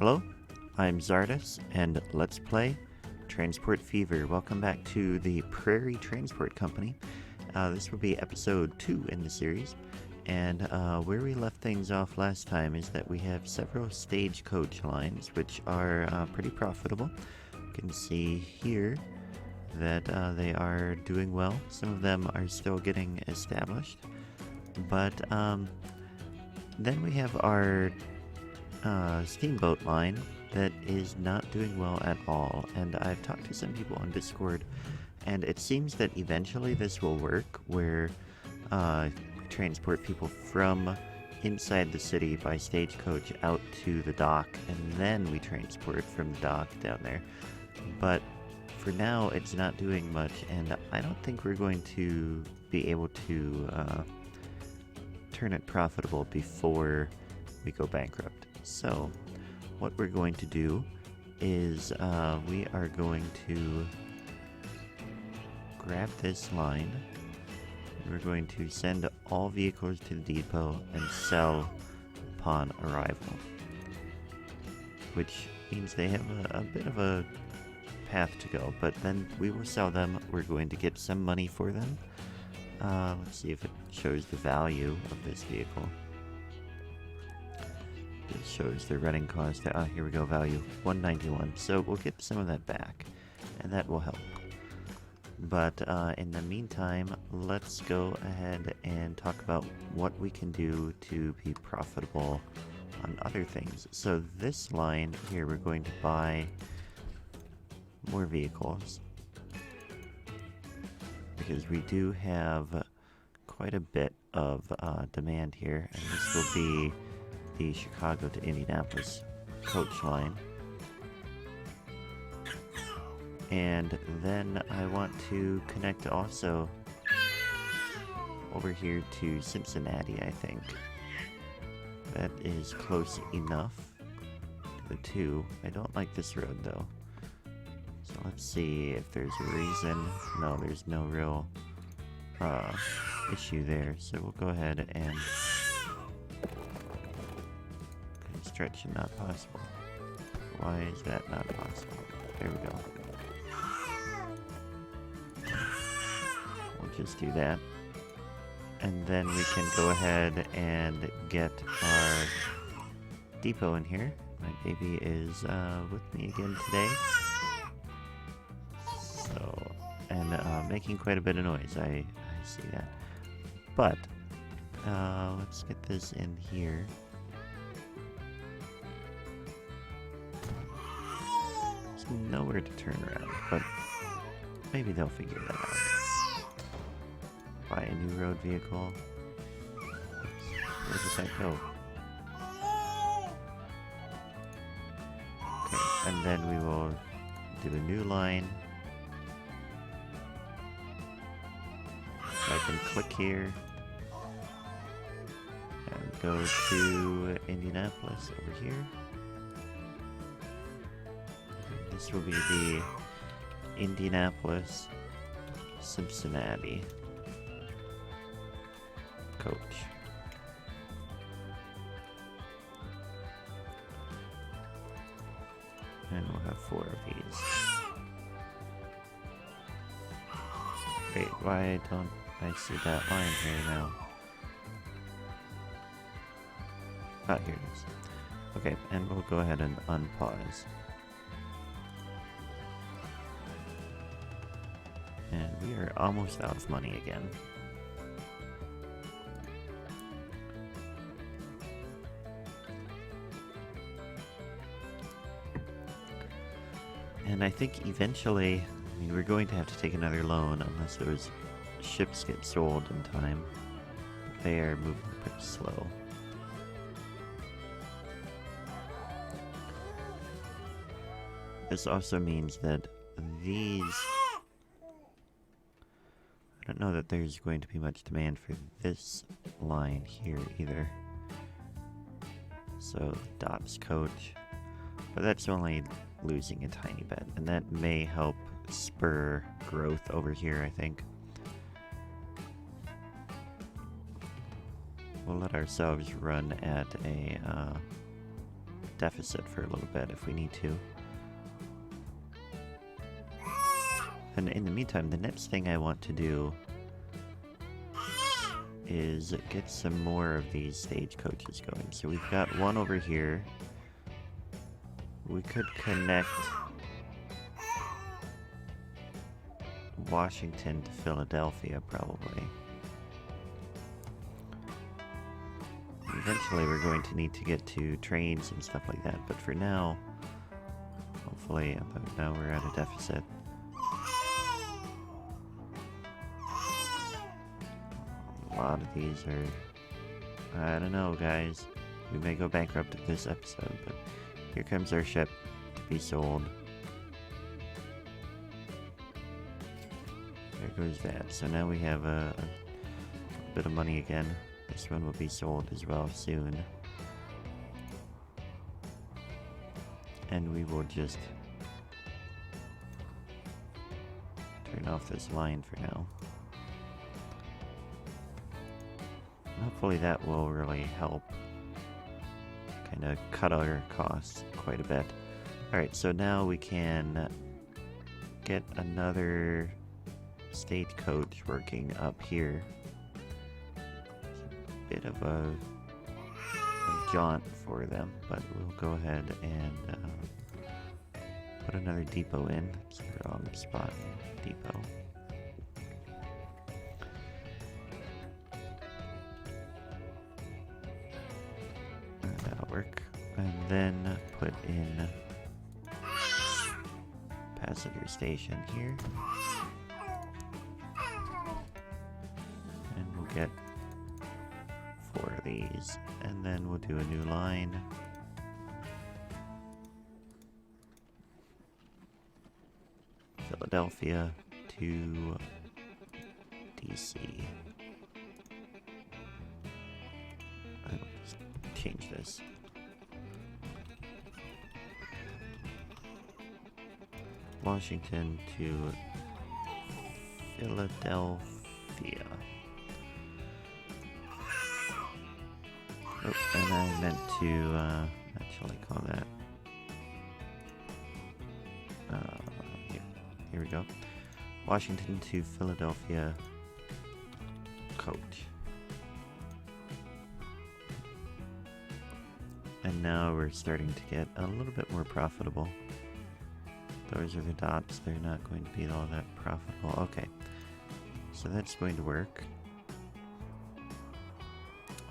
Hello, I'm Zardus, and let's play Transport Fever. Welcome back to the Prairie Transport Company. This will be episode 2 in the series, and where we left things off last time is that we have several stagecoach lines, which are pretty profitable. You can see here that they are doing well. Some of them are still getting established, but then we have our steamboat line that is not doing well at all, and I've talked to some people on Discord, and it seems that eventually this will work where we transport people from inside the city by stagecoach out to the dock, and then we transport from the dock down there. But for now it's not doing much, and I don't think we're going to be able to turn it profitable before we go bankrupt. So what we're going to do is we are going to grab this line, and we're going to send all vehicles to the depot and sell upon arrival, which means they have a bit of a path to go, but then we will sell them. We're going to get some money for them. Let's see if it shows the value of this vehicle. It shows the running cost. Here we go, value 191. So we'll get some of that back, and that will help. But in the meantime, let's go ahead and talk about what we can do to be profitable on other things. So this line here, we're going to buy more vehicles, because we do have quite a bit of demand here, and this will be the Chicago to Indianapolis coach line. And then I want to connect also over here to Cincinnati, I think. That is close enough to the two. I don't like this road though. So let's see if there's a reason. No, there's no real issue there. So we'll go ahead and construction not possible. Why is that not possible? There we go. We'll just do that. And then we can go ahead and get our depot in here. My baby is with me again today. So, and making quite a bit of noise. I see that. But let's get this in here. There's nowhere to turn around, but maybe they'll figure that out. Buy a new road vehicle. Where did that go? Okay, and then we will do a new line. So I can click here and go to Indianapolis over here. This will be the Indianapolis Cincinnati coach. And we'll have 4 of these. Wait, why don't I see that line here now? Ah, here it is. Okay, and we'll go ahead and unpause. And we are almost out of money again. And I think eventually, I mean, we're going to have to take another loan unless those ships get sold in time. But they are moving pretty slow. This also means that these... I don't know that there's going to be much demand for this line here either. So, Dobbs coach. But that's only losing a tiny bit, and that may help spur growth over here, I think. We'll let ourselves run at a deficit for a little bit if we need to. And in the meantime, the next thing I want to do is get some more of these stagecoaches going. So we've got one over here. We could connect Washington to Philadelphia, probably. Eventually we're going to need to get to trains and stuff like that, but for now, hopefully, now we're at a deficit. A lot of these are, I don't know, guys. We may go bankrupt this episode, but here comes our ship to be sold. There goes that. So now we have a bit of money again. This one will be sold as well soon. And we will just turn off this line for now. Hopefully that will really help kind of cut our costs quite a bit. Alright, so now we can get another stagecoach working up here. Bit of a jaunt for them, but we'll go ahead and put another depot in. It's the wrong spot. Depot. That'll work. And then put in passenger station here. And we'll get 4 of these, and then we'll do a new line. Philadelphia to DC. I'll just change this. Washington to Philadelphia. Oh, and I meant to actually call that. Here we go. Washington to Philadelphia coach. And now we're starting to get a little bit more profitable. Those are the dots. They're not going to be all that profitable. Okay. So that's going to work.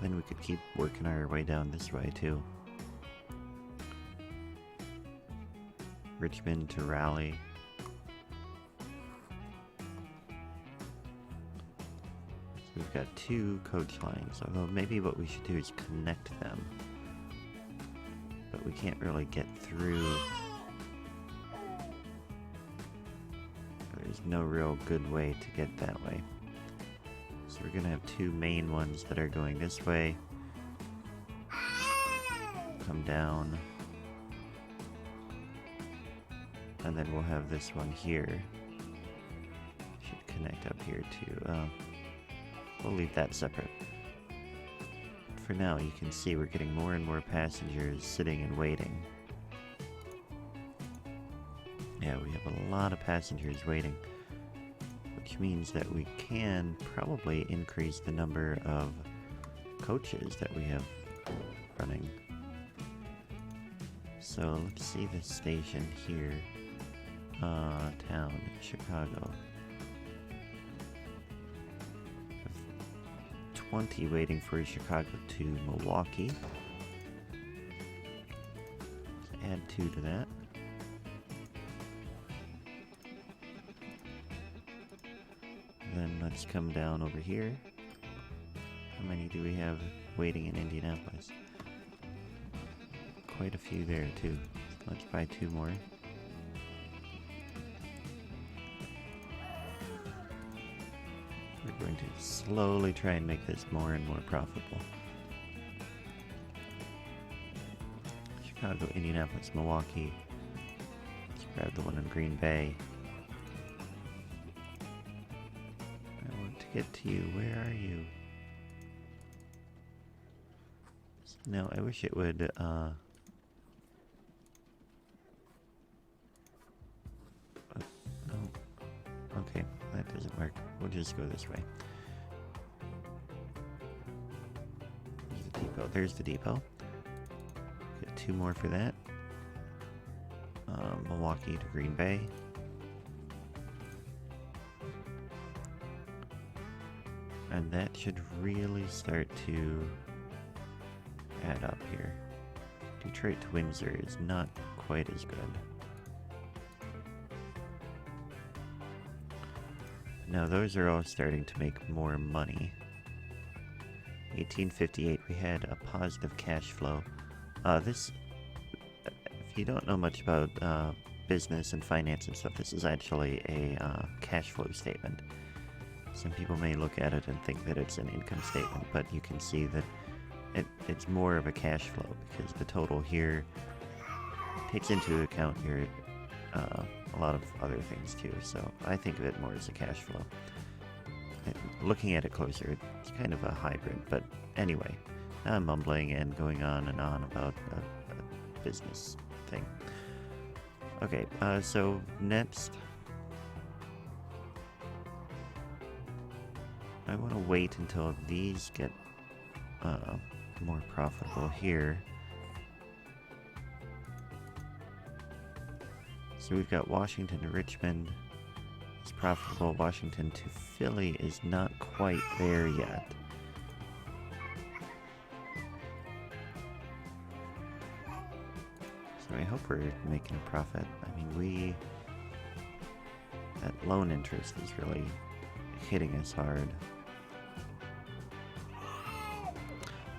Then we could keep working our way down this way too. Richmond to Raleigh. So we've got 2 coach lines, although maybe what we should do is connect them. But we can't really get through. There's no real good way to get that way. So we're going to have 2 main ones that are going this way. Come down. And then we'll have this one here. Should connect up here too. We'll leave that separate. For now, you can see we're getting more and more passengers sitting and waiting. Yeah, we have a lot of passengers waiting. Which means that we can probably increase the number of coaches that we have running. So let's see the station here. Town, Chicago. 20 waiting for Chicago to Milwaukee. Let's add 2 to that. Then let's come down over here. How many do we have waiting in Indianapolis? Quite a few there too. Let's buy 2 more. We're going to slowly try and make this more and more profitable. Chicago, Indianapolis, Milwaukee. Let's grab the one in Green Bay. I want to get to you. Where are you? No, I wish it would just go this way. There's the depot. There's the depot. Get 2 more for that. Milwaukee to Green Bay. And that should really start to add up here. Detroit to Windsor is not quite as good. Now those are all starting to make more money. 1858, we had a positive cash flow. If you don't know much about business and finance and stuff, this is actually a cash flow statement. Some people may look at it and think that it's an income statement, but you can see that it's more of a cash flow because the total here takes into account your a lot of other things too. So I think of it more as a cash flow. Looking at it closer, it's kind of a hybrid. But anyway, now I'm mumbling and going on and on about a business thing. Okay, so next, I want to wait until these get more profitable here. So we've got Washington to Richmond is profitable. Washington to Philly is not quite there yet. So I hope we're making a profit. I mean, that loan interest is really hitting us hard.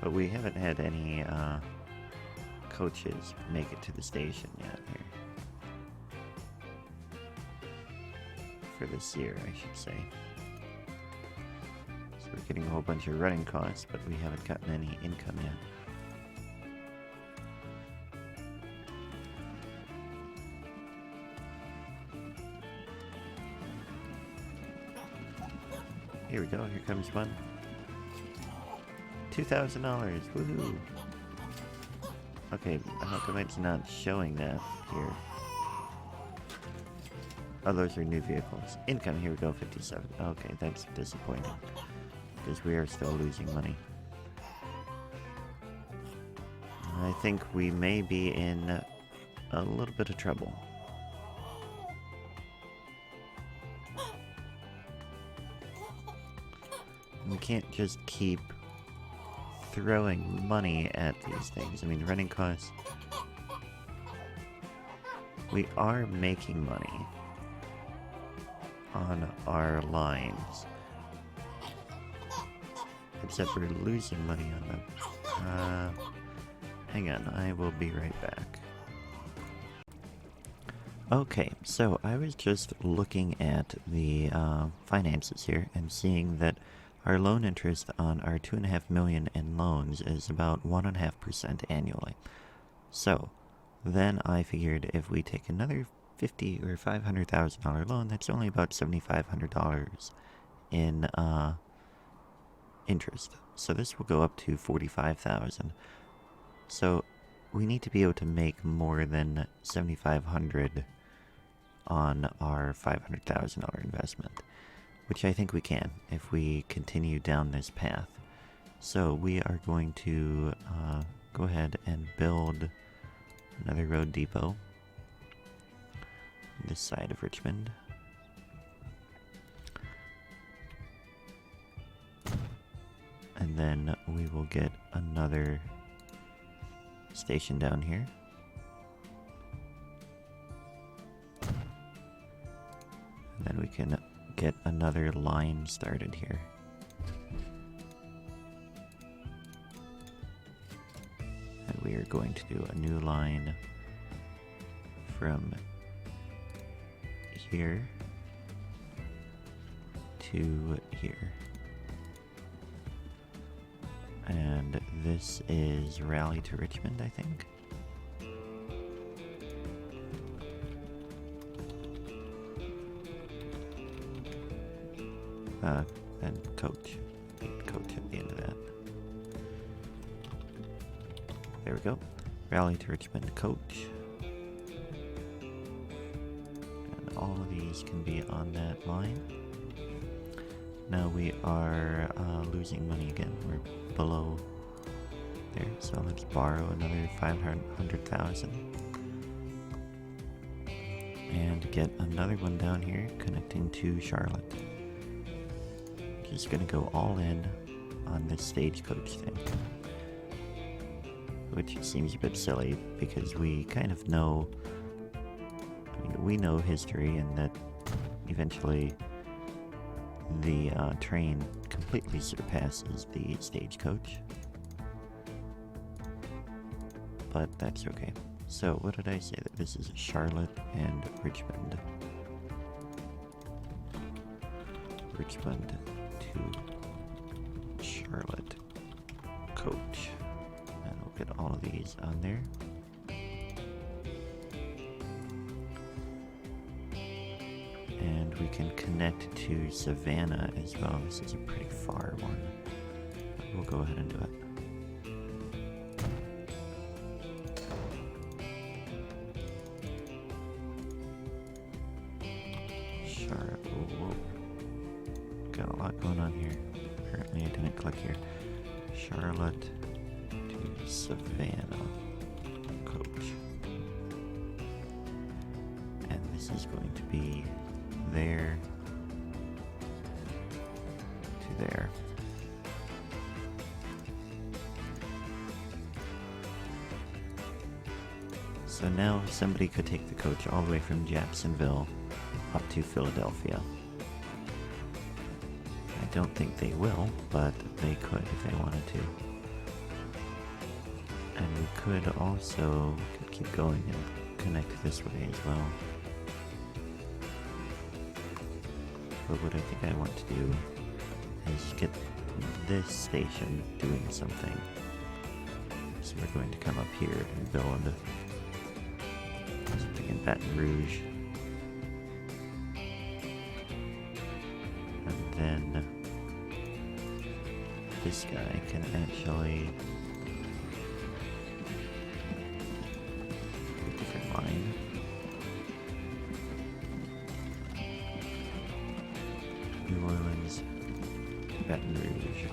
But we haven't had any coaches make it to the station yet here. For this year, I should say. So we're getting a whole bunch of running costs, but we haven't gotten any income yet. Here we go, here comes one. $2,000, woohoo! Okay, how come it's not showing that here? Oh, those are new vehicles. Income, here we go, 57. Okay, that's disappointing. Because we are still losing money. I think we may be in a little bit of trouble. We can't just keep throwing money at these things. I mean, running costs. We are making money on our lines. Except we're losing money on them. Hang on, I will be right back. Okay, so I was just looking at the finances here and seeing that our loan interest on our $2.5 million in loans is about 1.5% annually. So then I figured if we take another $50,000 or $500,000 loan, that's only about $7,500 in interest. So this will go up to $45,000. So we need to be able to make more than $7,500 on our $500,000 investment, which I think we can if we continue down this path. So we are going to go ahead and build another road depot this side of Richmond. And then we will get another station down here. And then we can get another line started here. And we are going to do a new line from here to here. And this is Raleigh to Richmond, I think. And coach. Coach at the end of that. There we go. Raleigh to Richmond coach. And all of these can be on that line. now we are losing money again. We're below there, so let's borrow another 500,000 and get another one down here connecting to Charlotte. Just gonna go all in on this stagecoach thing, which seems a bit silly because we kind of know, we know history and that eventually the train completely surpasses the stagecoach. But that's okay. So what did I say? That this is Charlotte and Richmond. Richmond to Charlotte coach. And we'll get all of these on there. And we can connect to Savannah as well. This is a pretty far one. But we'll go ahead and do it. Got a lot going on here. Apparently I didn't click here. Charlotte to Savannah coach. And this is going to be there to there. So now somebody could take the coach all the way from Jacksonville up to Philadelphia. I don't think they will, but they could if they wanted to. And we could also keep going and connect this way as well. But what I think I want to do is get this station doing something. So we're going to come up here and build something in Baton Rouge. And then this guy can actually do a different line. New Orleans, Baton Rouge.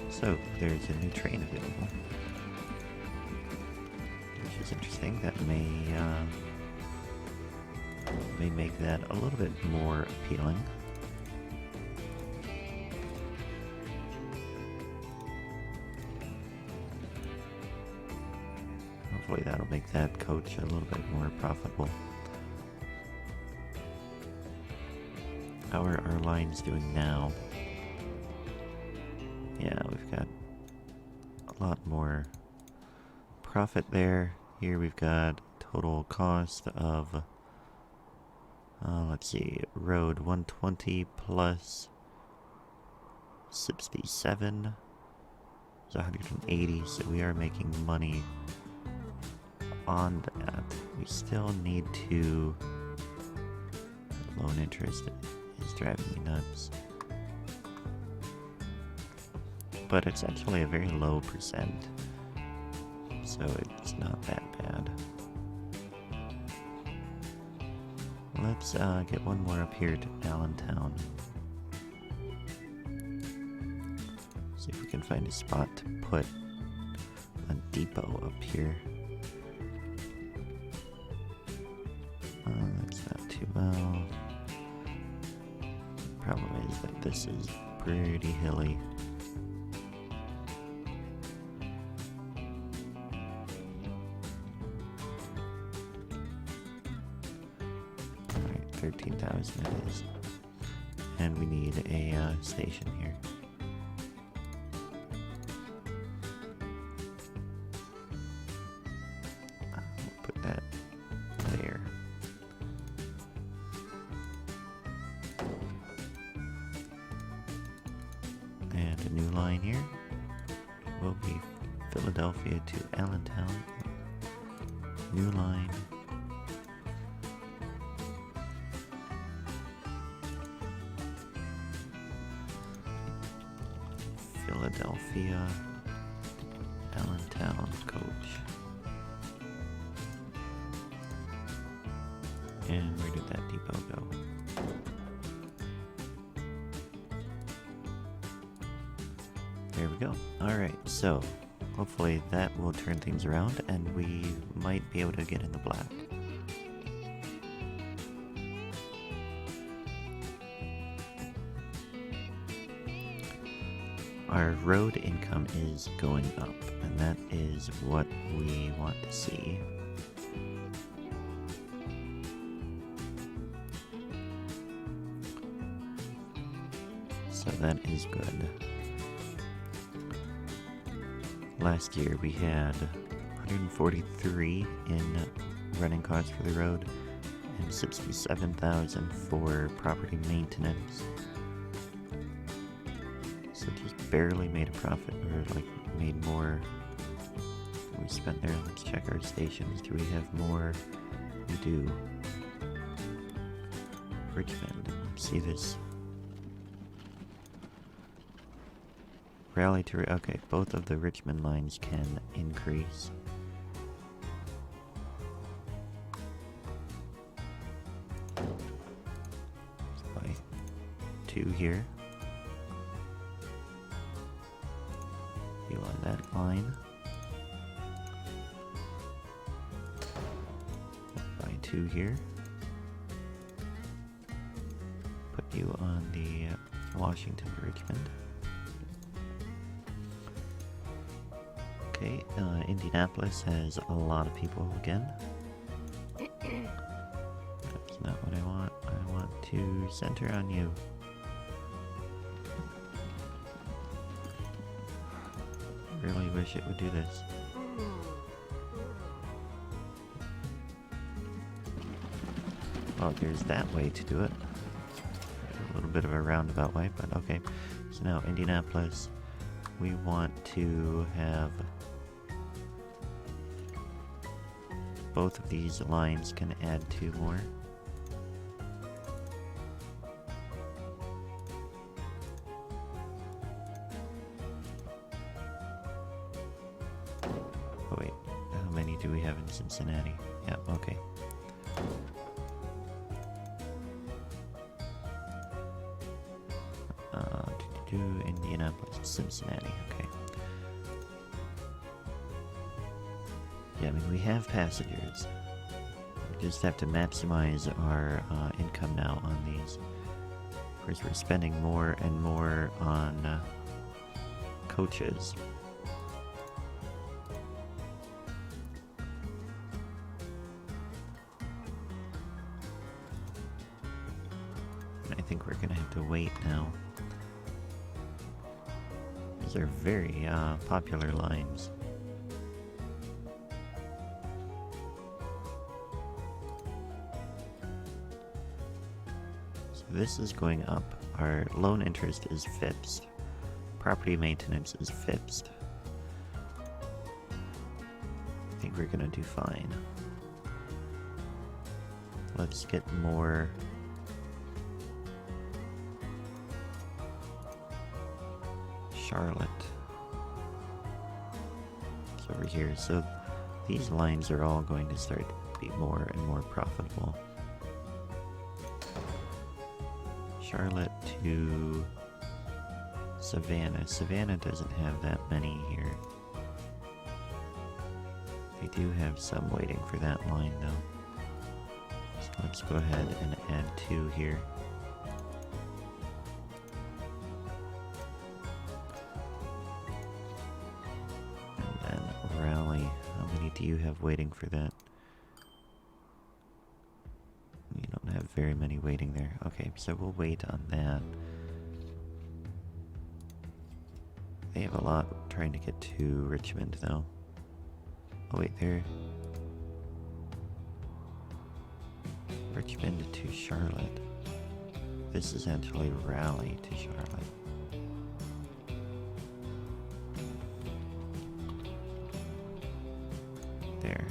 So there's a new train available, which is interesting. That may make that a little bit more appealing. Hopefully that'll make that coach a little bit more profitable. How are our lines doing now? Yeah, we've got a lot more profit there. Here we've got total cost of, let's see, road 120 plus 67 is 180, so we are making money on that. We still need to, loan interest is driving me nuts. But it's actually a very low percent, so it's not that bad. Let's get one more up here to Allentown. See if we can find a spot to put a depot up here. That's not too well. The problem is that this is pretty hilly. Alright, 13,000 it is. And we need a station here. We'll put that there. And a new line here will be Philadelphia to Allentown. New line. Philadelphia, Allentown coach. And where did that depot go? There we go. Alright, so hopefully that will turn things around and we might be able to get in the black. Our road income is going up, and that is what we want to see. So that is good. Last year we had 143 in running costs for the road and 67,000 for property maintenance. So just barely made a profit, or like made more than we spent there. Let's check our stations. Do we have more? We do. Richmond. Let's see this. Rally to... Okay, both of the Richmond lines can increase. Let's buy 2 here. You on that line. Buy 2 here. Put you on the Washington to Richmond. Okay, Indianapolis has a lot of people again. That's not what I want. I want to center on you. Really wish it would do this. Oh, there's that way to do it. A little bit of a roundabout way, but okay. So now Indianapolis, we want to have both of these lines can add 2 more. Oh wait, how many do we have in Cincinnati? Yeah, okay. Indianapolis, Cincinnati, okay. Yeah, I mean, we have passengers. We just have to maximize our income now on these. Of course, we're spending more and more on coaches. And I think we're gonna have to wait now. These are very popular lines. So this is going up. Our loan interest is fixed. Property maintenance is fixed. I think we're gonna do fine. Let's get more. Charlotte. It's over here. So these lines are all going to start to be more and more profitable. Charlotte to Savannah. Savannah doesn't have that many here. They do have some waiting for that line though. So let's go ahead and add 2 here. Rally. How many do you have waiting for that? You don't have very many waiting there. Okay, so we'll wait on that. They have a lot trying to get to Richmond, though. Oh wait, they're... Richmond to Charlotte. This is actually Raleigh to Charlotte. There.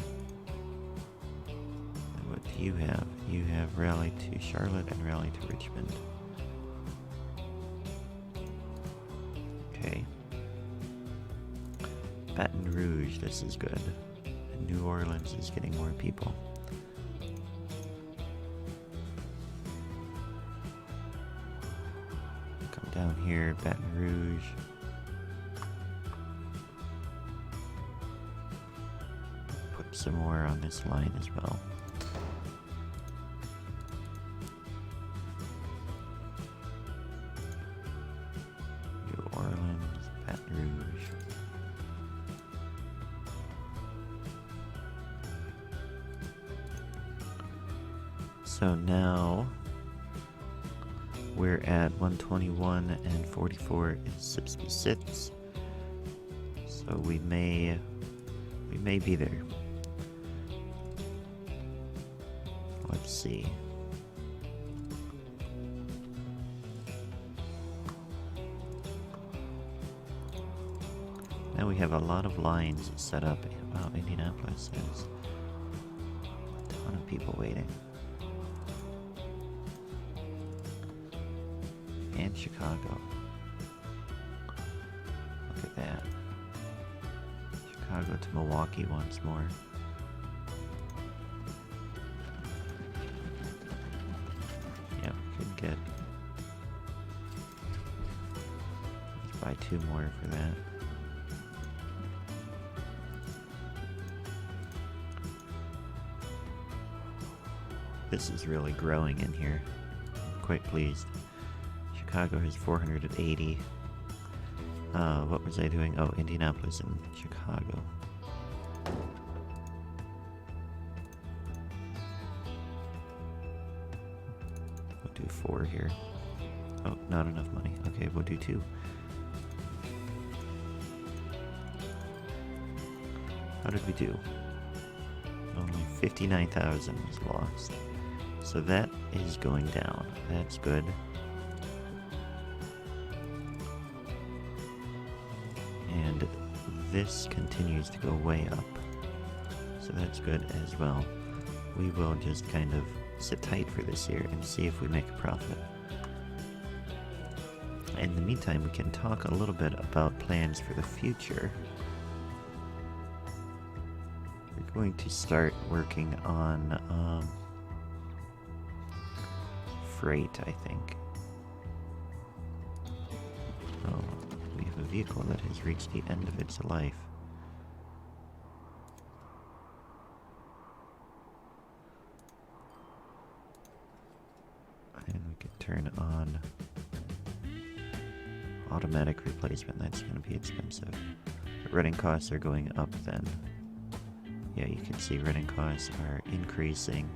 And what do you have? You have Raleigh to Charlotte and Raleigh to Richmond. Okay. Baton Rouge, this is good. And New Orleans is getting more people. Down here, Baton Rouge. Put some more on this line as well. New Orleans, Baton Rouge. So now we're at 121 and 44 is 66. So we may be there. Let's see. Now we have a lot of lines set up. Wow, Indianapolis has a ton of people waiting. And Chicago. Look at that. Chicago to Milwaukee once more. Yeah, we could get... Let's buy 2 more for that. This is really growing in here. I'm quite pleased. Chicago has 480. What was I doing? Oh, Indianapolis and Chicago. We'll do 4 here. Oh, not enough money. Okay, we'll do 2. How did we do? Only 59,000 was lost. So that is going down. That's good. And this continues to go way up. So that's good as well. We will just kind of sit tight for this year and see if we make a profit. In the meantime, we can talk a little bit about plans for the future. We're going to start working on freight, I think. Oh, we have a vehicle that has reached the end of its life. And we could turn on automatic replacement. That's going to be expensive. But running costs are going up then. Yeah, you can see running costs are increasing.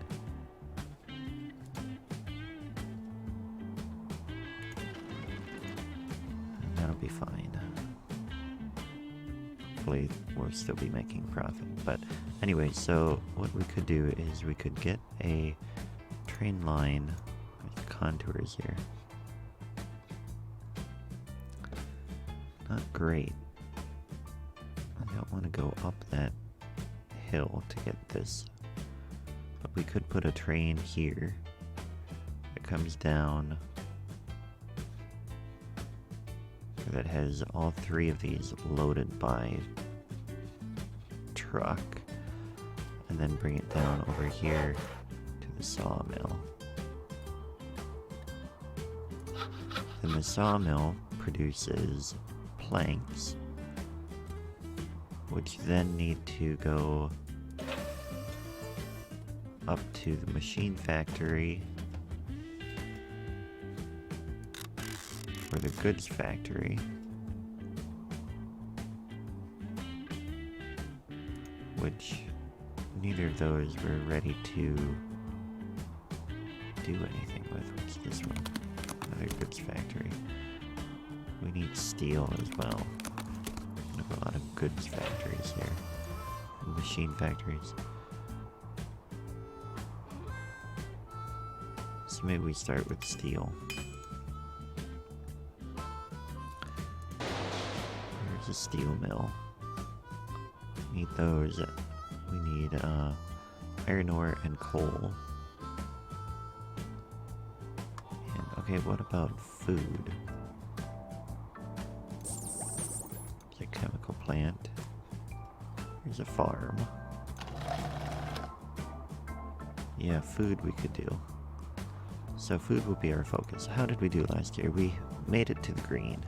And that'll be fine. Hopefully we'll still be making profit. But anyway, so what we could do is we could get a train line with contours here. Not great. I don't want to go up that hill to get this, but we could put a train here. It comes down that has all 3 of these loaded by truck, and then bring it down over here to the sawmill. Then the sawmill produces planks, which then need to go up to the machine factory or the goods factory, which neither of those we're ready to do anything with. What's this one? Another goods factory. We need steel as well. We have a lot of goods factories here. And machine factories. So maybe we start with steel. There's a steel mill. We need those. We need iron ore and coal. And okay, what about food? There's a chemical plant. Here's a farm. Yeah, food we could do. So food will be our focus. How did we do last year? We made it to the green.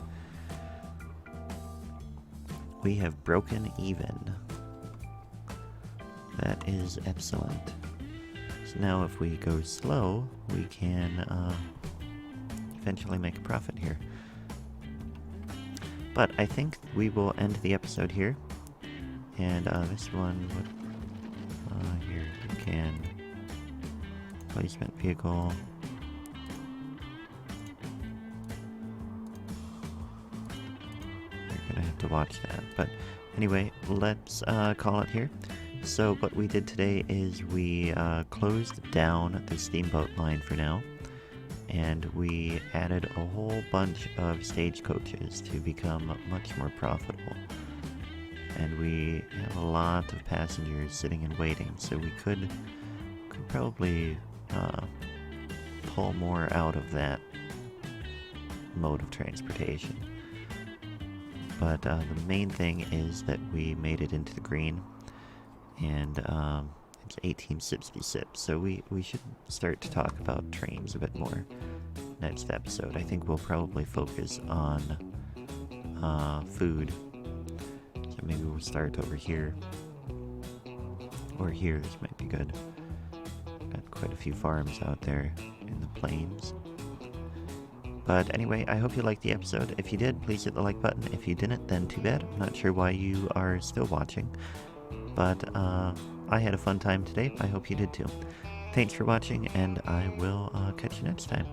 We have broken even. That is excellent. So now if we go slow, we can eventually make a profit here. But I think we will end the episode here. And this one would... here, we can... Placement vehicle... You're gonna have to watch that. But anyway, let's call it here. So what we did today is we closed down the steamboat line for now. And we added a whole bunch of stagecoaches to become much more profitable. And we have a lot of passengers sitting and waiting, so we could probably pull more out of that mode of transportation. But the main thing is that we made it into the green, and it's 1866, so we should start to talk about trains a bit more next episode. I think we'll probably focus on food. So maybe we'll start over here. Or here, this might be good. Got quite a few farms out there in the plains. But anyway, I hope you liked the episode. If you did, please hit the like button. If you didn't, then too bad. I'm not sure why you are still watching. But I had a fun time today. I hope you did too. Thanks for watching, and I will catch you next time.